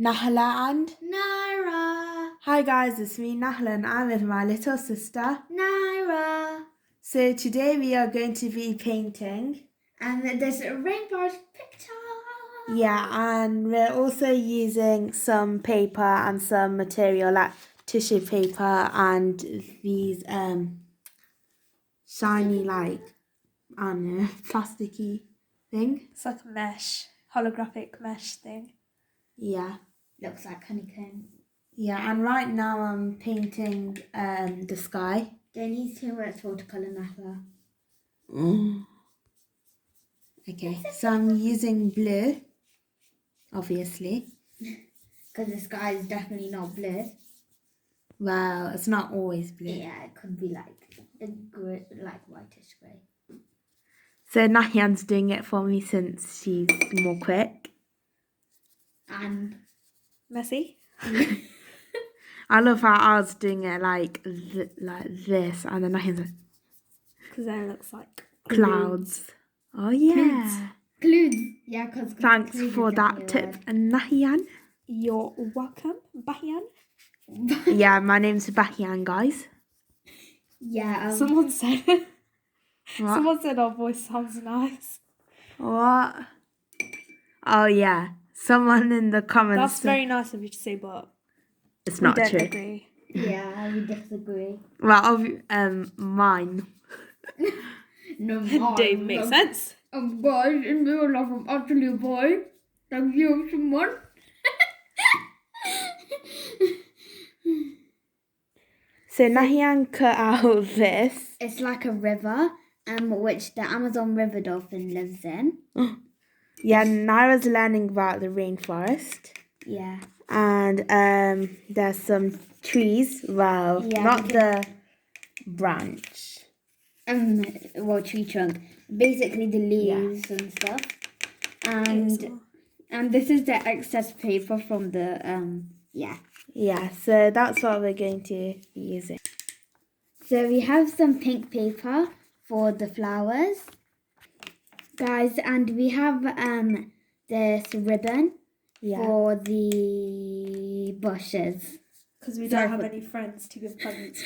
Nahla and Naira. Hi guys, it's me Nahla and I'm with my little sister Naira. So today we are going to be painting. And there's a rainforest picture. Yeah, and we're also using some paper and some material like tissue paper and these shiny like, I don't know, plasticky thing. It's like a mesh, holographic mesh thing. Yeah. Looks like honeycomb. Yeah, and right now I'm painting the sky. Don't use too much watercolour, Nahla. Okay, so I'm using blue, obviously. Because the sky is definitely not blue. Well, it's not always blue. Yeah, it could be like a grey, like whitish grey. So Nahyan's doing it for me since she's more quick. And Messy. I love how I was doing it like this, and then Nahyan's like Because then it looks like clouds. Oh yeah. Clouds. Yeah, because Thanks for that tip, Nahyan. You're welcome, Bahian. Yeah, my name's Bahian, guys. Yeah. Someone said What? Someone said our voice sounds nice. What? Oh yeah. Someone in the comments. That's very nice of you to say, but It's we not don't true. agree. Yeah, we disagree. Well, mine. No, Dave makes sense. Guys, in real life, I'm actually a boy. Thank you, someone. So Nahyan cut out this. It's like a river, which the Amazon river dolphin lives in. Yeah, Naira's learning about the rainforest. Yeah. And there's some trees. Well, Yeah, not the branch. Tree trunk. Basically the leaves and stuff. And this is the excess paper from the yeah. Yeah, so that's what we're going to be using. So we have some pink paper for the flowers. Guys, and we have this ribbon for the bushes. Because we don't have any friends to give presents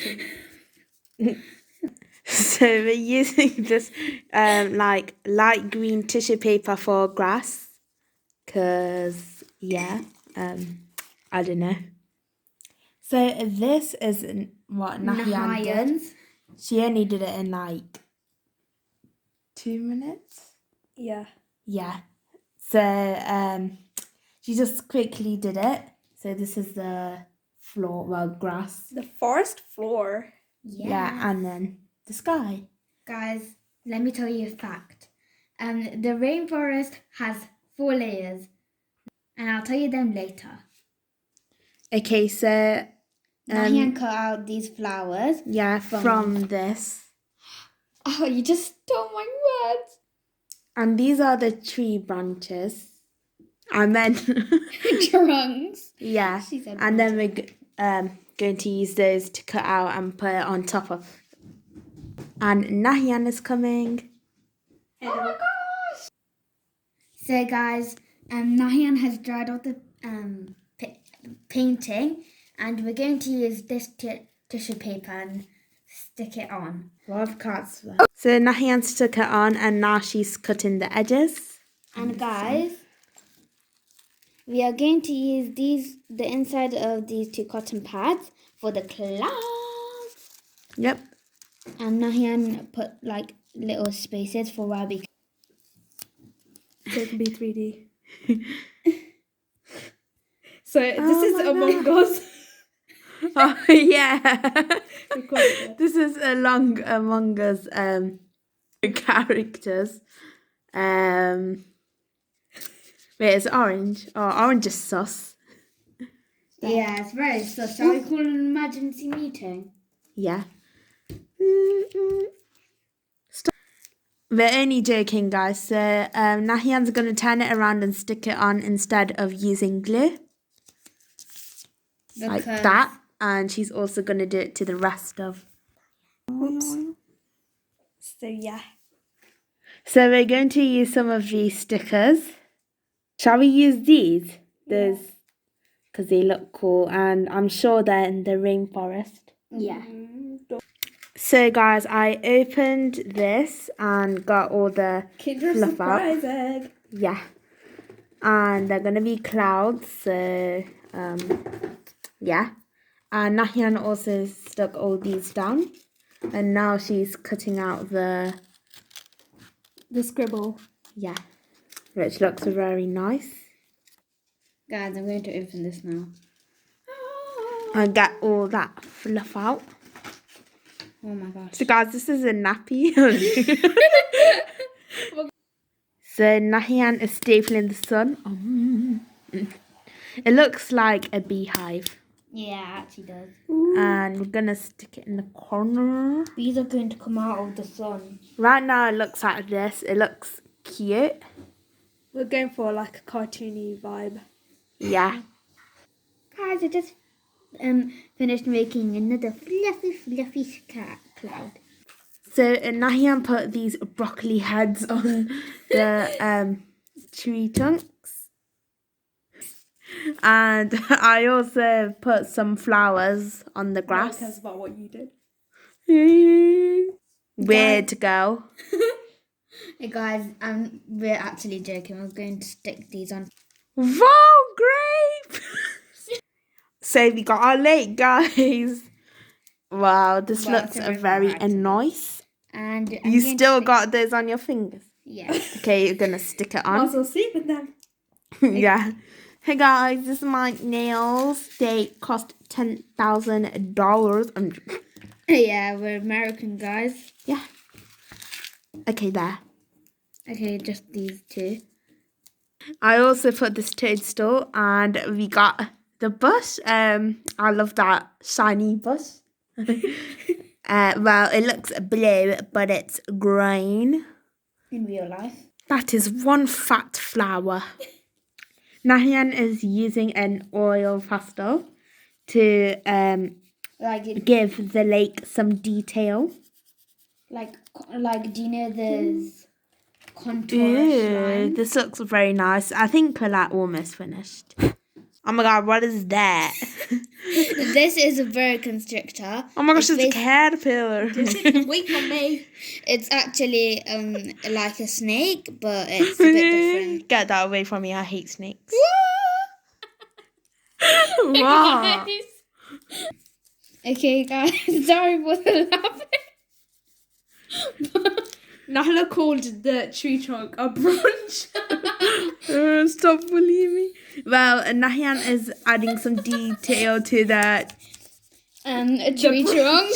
to. So we're using this like light green tissue paper for grass. Cause yeah, I don't know. So this is what Nahyan did. She only did it in like 2 minutes. Yeah. Yeah. So she just quickly did it. So this is the floor, well, grass. The forest floor. Yeah, and then the sky. Guys, let me tell you a fact. The rainforest has 4 layers, and I'll tell you them later. Okay, so Nahyan cut out these flowers. Yeah, from this. Oh, you just stole my words. And these are the tree branches. And then Trunks. yeah, She said and then we're going to use those to cut out and put it on top of. And Nahyan is coming. Oh my gosh! So guys, Nahyan has dried off the painting, and we're going to use this tissue paper and stick it on. Love cats. So Nahyan stuck it on, and now she's cutting the edges. And guys, we are going to use the inside of these 2 cotton pads for the clouds. Yep. And Nahyan put like little spaces for where we can. So it can be 3D. So this is Among Us. Oh yeah. This is Among Us characters. Wait, it's orange. Oh, orange is sus. Yeah, it's very sus. Shall we call an emergency meeting? Yeah. Stop. We're only joking, guys. So Nahyan's going to turn it around and stick it on instead of using glue. Like that. And she's also going to do it to the rest of. Oops. So yeah. So we're going to use some of these stickers. Shall we use these? Those. because they look cool, and I'm sure they're in the rainforest. Yeah. So guys, I opened this and got all the Kinder fluff surprise out. egg. Yeah. And they're gonna be clouds, so yeah. And Nahyan also stuck all these down. And now she's cutting out the scribble. yeah. Which looks very nice. Guys, I'm going to open this now. And get all that fluff out. Oh my gosh. So guys, this is a nappy. So Nahyan is stapling the sun. It looks like a beehive. Yeah, it actually does. And we're gonna stick it in the corner. Bees are going to come out of the sun. Right now it looks like this. It looks cute. We're going for like a cartoony vibe. Yeah. Guys, I just finished making another fluffy cloud. So Nahyan put these broccoli heads on the tree trunks. And I also put some flowers on the No one grass. cares about what you did. Weird girl. Hey guys, we're actually joking. We're going to stick these on. Wow, great! So we got our lake, guys. Wow, this Wow, looks it's a very very nice. And I'm You going to still stick- got those on your fingers. Yeah. Okay, you're gonna stick it Might as on. well sleep with them. Yeah. Hey guys, this is my nails. They cost $10,000. Yeah, we're American guys. Yeah. Okay, there. Okay, just these two. I also put this toadstool, and we got the bush. I love that shiny bush. Well, it looks blue, but it's green. In real life. That is one fat flower. Nahyan is using an oil pastel to Like give the lake some detail. like do you know there's contour lines? This looks very nice. I think we're like almost finished. Oh my god, what is that? This is a boa constrictor. Oh my gosh, It's it's a basi- caterpillar. Wait for me. It's actually like a snake, but it's a bit different. Get that away from me. I hate snakes. Wow. Okay, guys, sorry for the laughing. Nahla called the tree trunk a brunch. Stop bullying me. Well, Nahyan is adding some detail to the A tree trunk.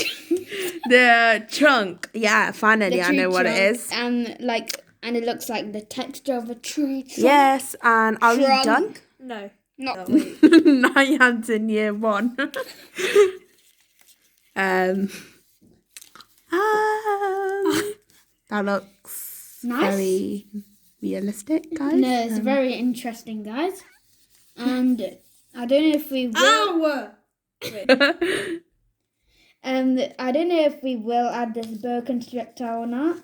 the trunk. Yeah, finally The I tree know what it trunk, is. And it looks like the texture of a tree trunk. Yes, and are we Trunk. done? No. Not Oh, wait. Nahyan's in year 1. That looks Nice. very realistic, guys. No, it's very interesting, guys. And I don't know if we will. Ow! Wait. I don't know if we will add this boa constrictor or not.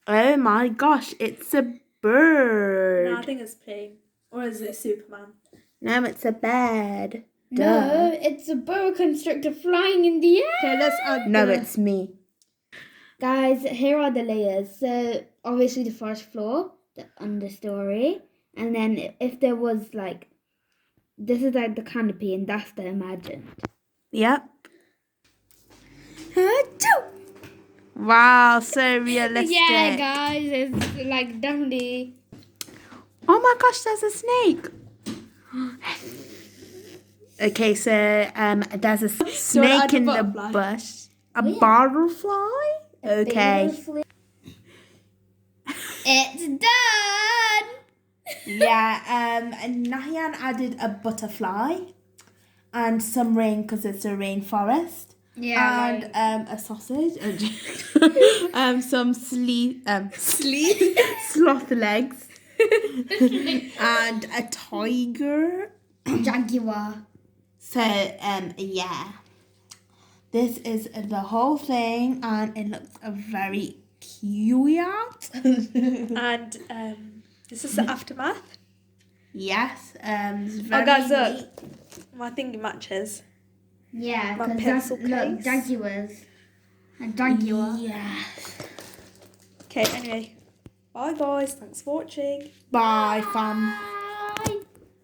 Oh my gosh, it's a bird. No, I think it's plain. Or is it Superman? No, it's a bird. No, it's a boa constrictor flying in the air. Okay, let's add No, the... it's me. Guys, here are the layers. So obviously the first floor, the understory, and then if there was like, this is like the canopy, and that's the imagined. Yep. Wow, so realistic. Yeah, guys, it's like definitely. Oh my gosh, there's a snake. Okay, so there's a snake add a in the butterfly? bush. A Oh, yeah. butterfly? Okay. It's done. Yeah, and Nahyan added a butterfly and some rain because it's a rainforest. Yeah. And a sausage, some sloth legs, and a tiger. Jaguar. So yeah, this is the whole thing, and it looks very cute. And this is the aftermath. Yes, it's Oh, very guys, look. neat. My thingy matches. Yeah, My because that's pencil look, case. Jaguars. A Jaguar. Yeah. Okay, anyway. Bye guys, thanks for watching. Bye, fam.